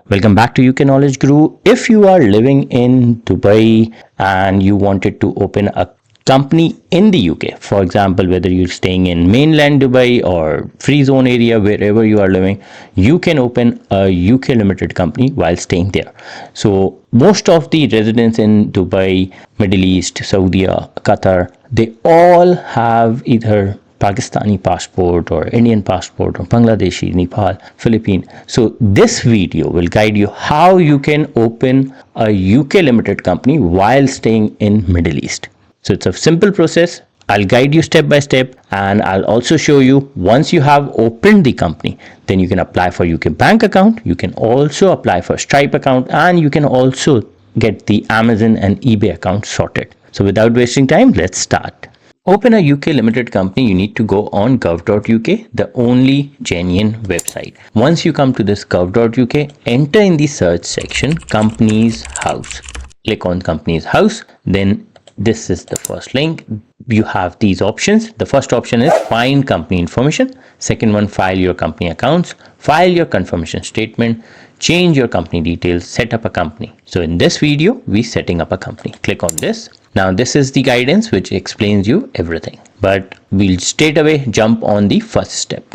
Welcome back to UK Knowledge Guru. If you are living in Dubai and you wanted to open a company in the UK, for example, whether you're staying in mainland Dubai or free zone area, wherever you are living, you can open a UK limited company while staying there. So most of the residents in Dubai, Middle East, Saudi, Qatar, they all have either Pakistani passport or Indian passport or Bangladeshi, Nepal, Philippine. So this video will guide you how you can open a UK limited company while staying in Middle East. So it's a simple process. I'll guide you step by step, and I'll also show you once you have opened the company, then you can apply for UK bank account. You can also apply for Stripe account, and you can also get the Amazon and eBay account sorted. So without wasting time, let's start. Open a UK limited company, you need to go on gov.uk, the only genuine website. Once you come to this gov.uk, enter in the search section, Companies House. Click on Companies House, then this is the first link. You have these options. The first option is find company information. Second one, file your company accounts, file your confirmation statement, change your company details, set up a company. So in this video, we're setting up a company. Click on this. Now this is the guidance which explains you everything, but we'll straight away jump on the first step.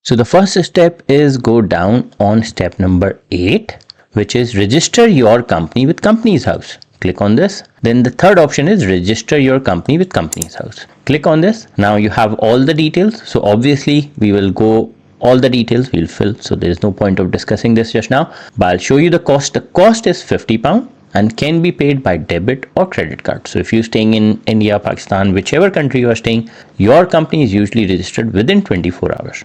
So the first step is go down on step number 8, which is register your company with Companies House. Click on this. Then the third option is register your company with Companies House. Click on this. Now you have all the details. So obviously we will go all the details we'll fill. So there is no point of discussing this just now, but I'll show you the cost. The cost is £50 and can be paid by debit or credit card. So if you're staying in India, Pakistan, whichever country you are staying, your company is usually registered within 24 hours.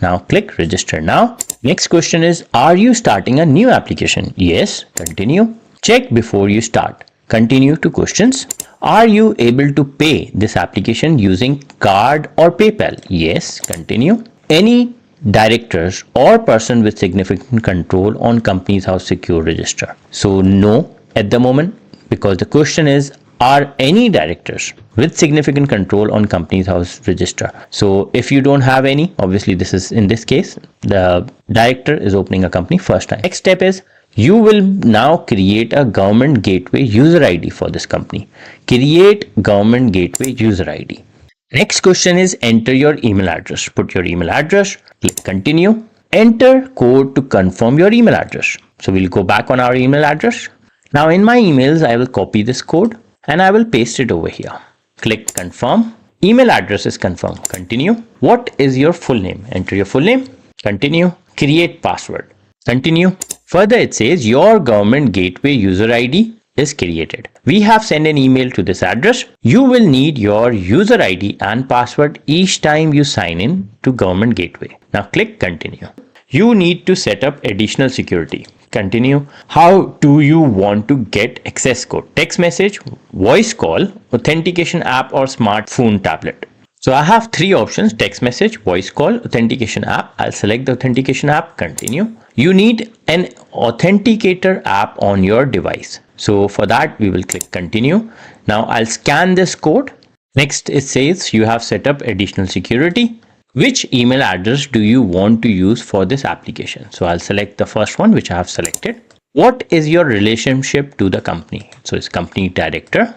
Now click register now. Next question is, are you starting a new application? Yes, continue. Check before you start. Continue to questions. Are you able to pay this application using card or PayPal? Yes, continue. Any directors or person with significant control on Companies House secure register? So no at the moment, because the question is, are any directors with significant control on Companies House register? So if you don't have any, obviously this is, in this case, the director is opening a company first time. Next step is, you will now create a government gateway user ID for this company. Create government gateway user ID. Next question is, enter your email address. Put your email address, click continue. Enter code to confirm your email address. So we'll go back on our email address. Now in my emails, I will copy this code and I will paste it over here. Click confirm. Email address is confirmed. Continue. What is your full name? Enter your full name. Continue. Create password. Continue. Further, it says your government gateway user ID is created. We have sent an email to this address. You will need your user ID and password each time you sign in to government gateway. Now click continue. You need to set up additional security. Continue. How do you want to get access code? Text message, voice call, authentication app or smartphone tablet. So I have three options: text message, voice call, authentication app. I'll select the authentication app, continue. You need an authenticator app on your device. So for that, we will click continue. Now I'll scan this code. Next, it says you have set up additional security. Which email address do you want to use for this application? So I'll select the first one, which I have selected. What is your relationship to the company? So it's company director.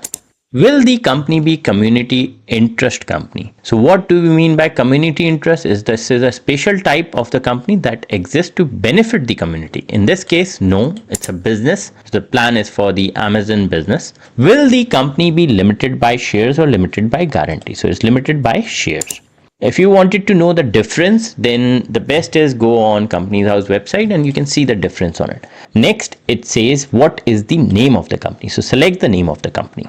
Will the company be community interest company? So what do we mean by community interest? This is a special type of the company that exists to benefit the community. In this case, no, it's a business. The plan is for the Amazon business. Will the company be limited by shares or limited by guarantee? So it's limited by shares. If you wanted to know the difference, then the best is go on Companies House website and you can see the difference on it. Next, it says what is the name of the company. So select the name of the company.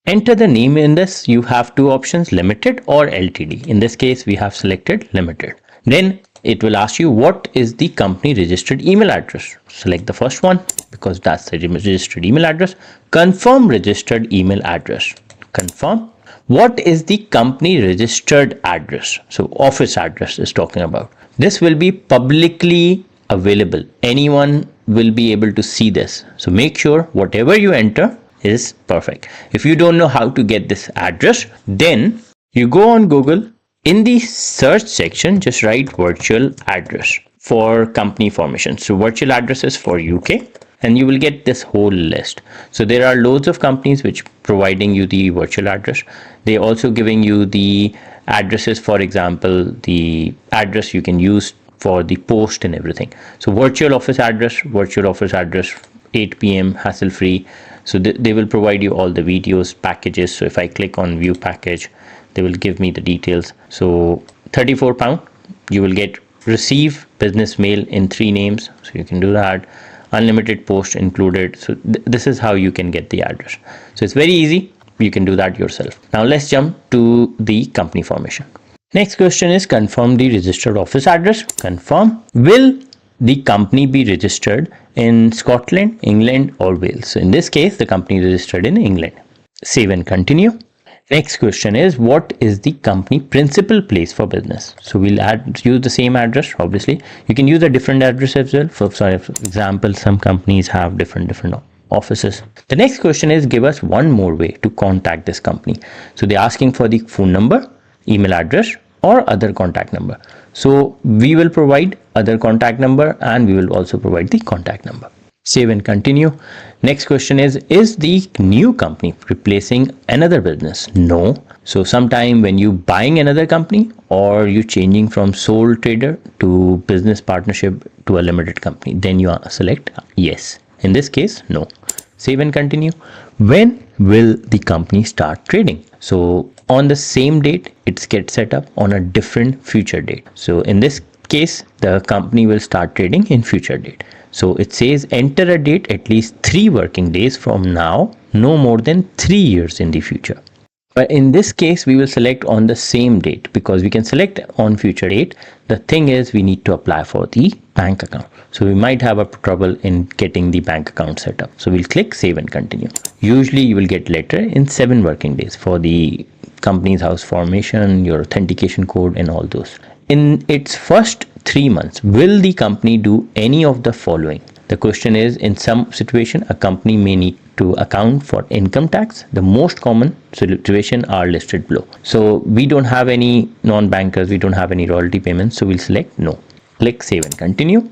Enter the name. In this, you have two options, limited or LTD. In this case, we have selected limited. Then it will ask you what is the company registered email address. Select the first one because that's the registered email address. Confirm registered email address. Confirm. What is the company registered address? So office address is talking about. This will be publicly available. Anyone will be able to see this. So make sure whatever you enter is perfect. If you don't know how to get this address, then you go on Google. In the search section, just write virtual address. for company formation. So virtual addresses for UK, and you will get this whole list. So there are loads of companies which providing you the virtual address. They also giving you the addresses, for example, the address you can use for the post and everything. So virtual office address, 8 p.m. hassle free. So they will provide you all the videos, packages. So if I click on view package, they will give me the details. So £34, you will get receive business mail in 3 names. So you can do that. Unlimited post included. So this is how you can get the address. So it's very easy. You can do that yourself. Now let's jump to the company formation. Next question is confirm the registered office address. Confirm. Will the company be registered in Scotland, England or Wales? So in this case, the company is registered in England. Save and continue. Next question is, what is the company principal place for business? So we'll use the same address. Obviously, you can use a different address as well. For example, some companies have different offices. The next question is, give us one more way to contact this company. So they're asking for the phone number, email address or other contact number. So we will provide other contact number and we will also provide the contact number. Save and continue. Next question is the new company replacing another business? No. So sometime when you buying another company or you changing from sole trader to business partnership to a limited company, then you select yes. In this case, no. Save and continue. When will the company start trading? So on the same date, it gets set up on a different future date. So in this case, the company will start trading in future date. So it says enter a date at least 3 working days from now, no more than 3 years in the future. But in this case, we will select on the same date because we can select on future date. The thing is we need to apply for the bank account. So we might have a trouble in getting the bank account set up. So we'll click save and continue. Usually you will get letter in 7 working days for the company's house formation, your authentication code and all those. In its first 3 months, will the company do any of the following? The question is, in some situation, a company may need to account for income tax. The most common situation are listed below. So we don't have any non-bankers, we don't have any royalty payments. So we'll select no. Click save and continue.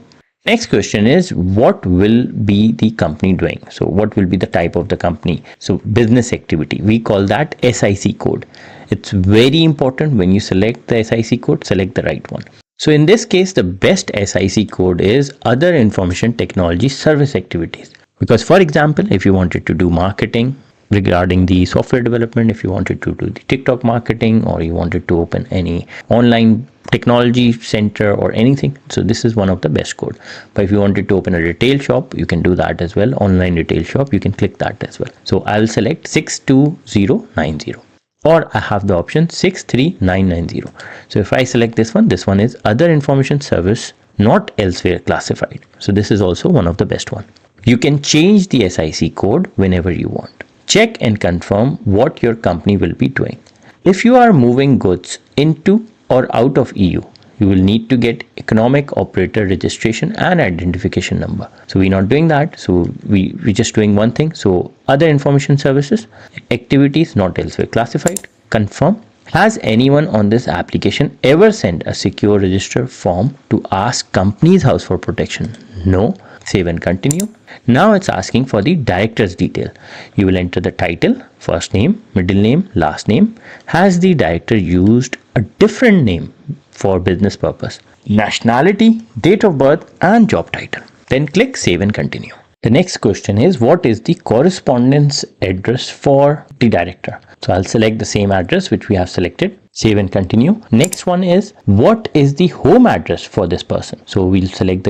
Next question is, what will be the company doing? So what will be the type of the company? So business activity, we call that SIC code. It's very important when you select the SIC code, select the right one. So in this case, the best SIC code is other information technology service activities. Because for example, if you wanted to do marketing regarding the software development, if you wanted to do the TikTok marketing, or you wanted to open any online technology center or anything, so this is one of the best code. But if you wanted to open a retail shop, you can do that as well. Online retail shop, you can click that as well. So I'll select 62090. Or I have the option 63990. So if I select this one is other information service not elsewhere classified. So this is also one of the best one. You can change the SIC code whenever you want. Check and confirm what your company will be doing. If you are moving goods into or out of EU, you will need to get economic operator registration and identification number. So we're not doing that. So we're just doing one thing. So other information services, activities not elsewhere classified, confirm. Has anyone on this application ever sent a secure register form to ask company's house for protection? No. Save and continue. Now it's asking for the director's detail. You will enter the title, first name, middle name, last name. Has the director used a different name for business purpose? Nationality, date of birth and job title. Then click save and continue. The next question is, what is the correspondence address for the director? So I'll select the same address which we have selected. Save and continue. Next one is, what is the home address for this person? So we'll select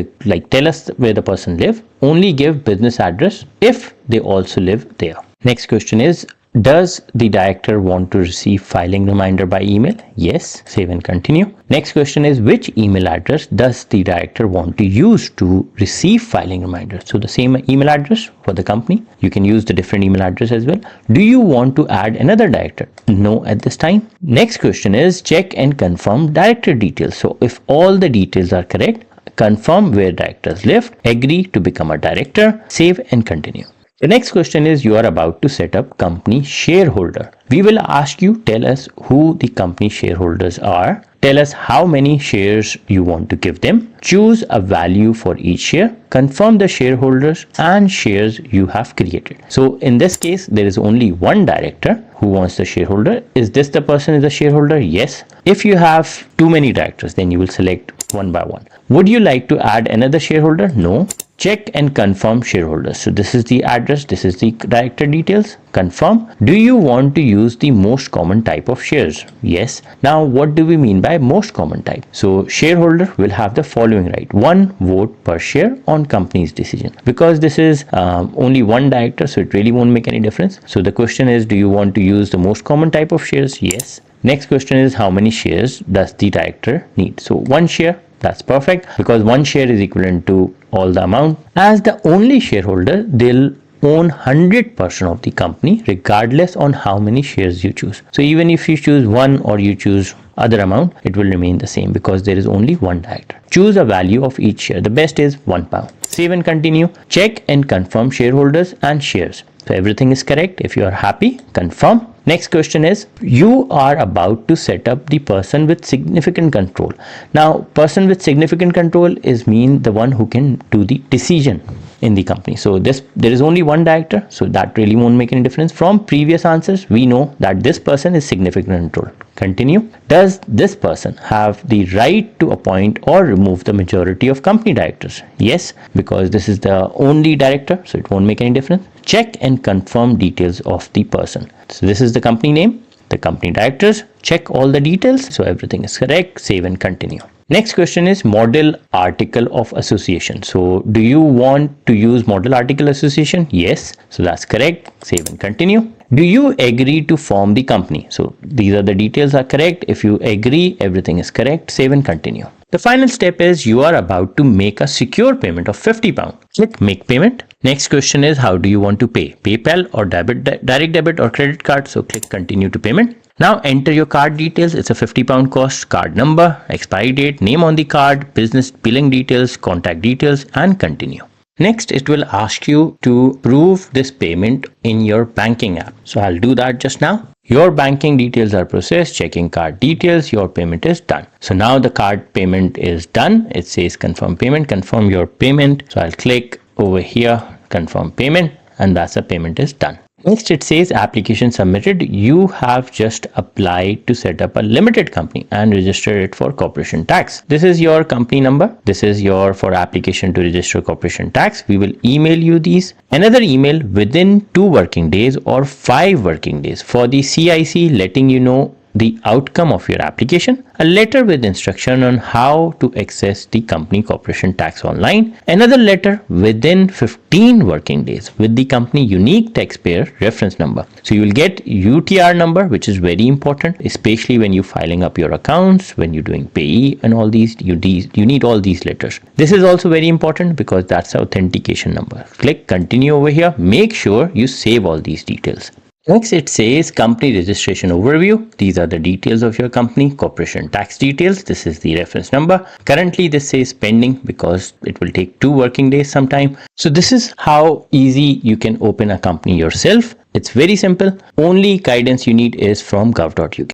tell us where the person live. Only give business address if they also live there. Next question is, does the director want to receive filing reminder by email? Yes. Save and continue. Next question is, which email address does the director want to use to receive filing reminders? So the same email address for the company. You can use the different email address as well. Do you want to add another director? No at this time. Next question is, check and confirm director details. So if all the details are correct, confirm where directors live, agree to become a director, save and continue. The next question is, you are about to set up company shareholder We will ask you, tell us who the company shareholders are. Tell us how many shares you want to give them. Choose a value for each share. Confirm the shareholders and shares you have created. So in this case, there is only one director who wants the shareholder. Is this the person is the shareholder? Yes. If you have too many directors, then you will select one by one. Would you like to add another shareholder? No. Check and confirm shareholders. So this is the address, this is the director details. Confirm. Do you want to use the most common type of shares? Yes. Now what do we mean by most common type? So shareholder will have the following right: one vote per share on company's decision. Because this is only one director, so it really won't make any difference. So the question is, do you want to use the most common type of shares? Yes. Next question is, how many shares does the director need? So one share. That's perfect, because one share is equivalent to all the amount. As the only shareholder, they'll own 100% of the company regardless on how many shares you choose. So even if you choose one or you choose other amount, it will remain the same because there is only one director. Choose a value of each share. The best is £1. Save and continue. Check and confirm shareholders and shares. So everything is correct. If you are happy, confirm. Next question is, you are about to set up the person with significant control. Now, person with significant control is mean the one who can do the decision in the company. So there is only one director, so that really won't make any difference. From previous answers, we know that this person is significant control. Continue. Does this person have the right to appoint or remove the majority of company directors? Yes, because this is the only director, so it won't make any difference. Check and confirm details of the person. So this is the company name, the company directors. Check all the details, so everything is correct. Save and continue. Next question is model article of association. So do you want to use model article association? Yes. So that's correct. Save and continue. Do you agree to form the company? So these are the details are correct. If you agree, everything is correct. Save and continue. The final step is you are about to make a secure payment of £50. Click make payment. Next question is, how do you want to pay? PayPal or direct debit or credit card? So click continue to payment. Now enter your card details. It's a £50 cost, card number, expiry date, name on the card, business billing details, contact details, and continue. Next, it will ask you to prove this payment in your banking app. So I'll do that just now. Your banking details are processed, checking card details, your payment is done. So now the card payment is done. It says confirm payment, confirm your payment. So I'll click over here, confirm payment, and that's the payment is done. Next, it says application submitted. You have just applied to set up a limited company and register it for corporation tax. This is your company number. This is your for application to register corporation tax. We will email you these. Another email within 2 working days or 5 working days for the CIC letting you know the outcome of your application, a letter with instruction on how to access the company corporation tax online, another letter within 15 working days with the company unique taxpayer reference number. So you will get UTR number, which is very important, especially when you're filing up your accounts, when you're doing payee and all these, you need all these letters. This is also very important because that's the authentication number. Click continue over here. Make sure you save all these details. Next, it says company registration overview. These are the details of your company, corporation tax details. This is the reference number. Currently, this says pending because it will take 2 working days sometime. So this is how easy you can open a company yourself. It's very simple. Only guidance you need is from gov.uk.